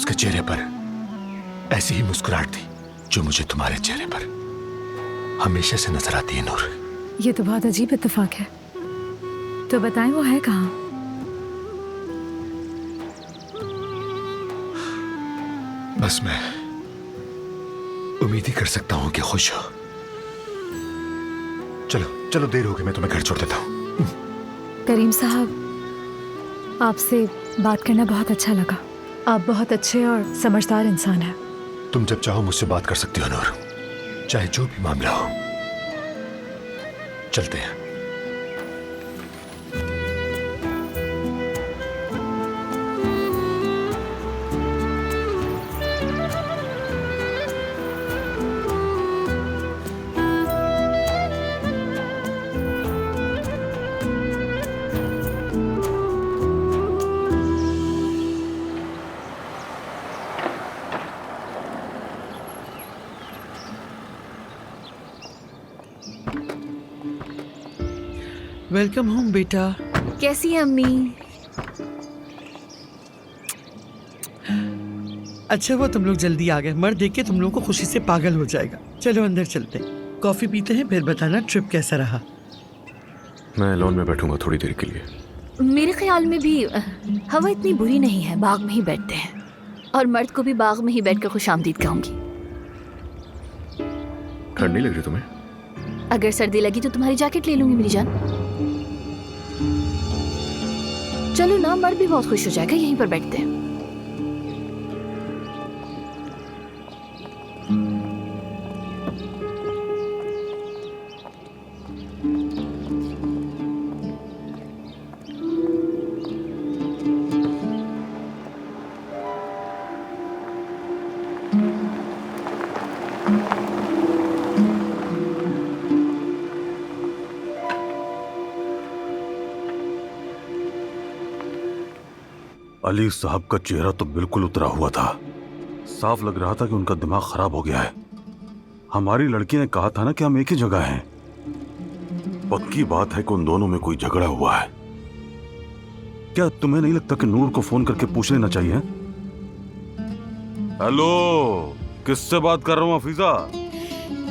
उसके चेहरे पर ऐसी ही मुस्कुराहट थी जो मुझे तुम्हारे चेहरे पर हमेशा से नजर आती है नूर। ये तो बहुत अजीब इत्तेफाक है। तो बताएं वो है कहाँ? बस मैं उम्मीद ही कर सकता हूँ कि खुश हो। चलो चलो, देर हो गई, मैं तुम्हें घर छोड़ देता हूँ। करीम साहब, आपसे बात करना बहुत अच्छा लगा। आप बहुत अच्छे और समझदार इंसान हैं। तुम जब चाहो मुझसे बात कर सकती हो नूर, चाहे जो भी मामला हो। चलते हैं। वेलकम होम बेटा। कैसी है अम्मी? अच्छा हुआ तुम लोग जल्दी आ गए, मर्द देख के तुम लोग को खुशी से पागल हो जाएगा। चलो अंदर चलते हैं, कॉफी पीते हैं, फिर बताना ट्रिप कैसा रहा। मैं लॉन में बैठूंगा थोड़ी देर के लिए। मेरे ख्याल में भी हवा इतनी बुरी नहीं है, बाग में ही बैठते हैं। और मर्द को भी बाग में ही बैठकर खुशामदीद कहूंगी। ठंड नहीं लग रही तुम्हें? अगर सर्दी लगी तो तुम्हारी जैकेट ले लूंगी मेरी जान। चलो ना, मर्द भी बहुत खुश हो जाएगा, यहीं पर बैठते हैं। अली साहब का चेहरा तो बिल्कुल उतरा हुआ था। साफ लग रहा था कि उनका दिमाग खराब हो गया है। हमारी लड़की ने कहा था ना कि हम एक ही जगह हैं। पक्की बात है कि उन दोनों में कोई झगड़ा हुआ है। क्या तुम्हें नहीं लगता कि नूर को फोन करके पूछ लेना चाहिए? हेलो, किससे बात कर रहा हूँ हफीजा?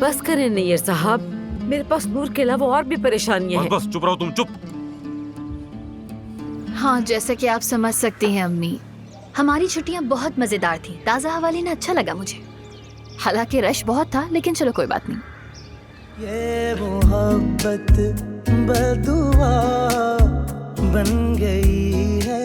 बस करें नैयर साहब, मेरे पास नूर के अलावा और भी परेशानियां हैं। बस चुप रहो तुम, चुप। हाँ, जैसा कि आप समझ सकती हैं अम्मी, हमारी छुट्टियां बहुत मजेदार थी। ताज़ा हवा लेना अच्छा लगा मुझे। हालांकि रश बहुत था, लेकिन चलो कोई बात नहीं। ये मोहब्बत बदुआ बन गई है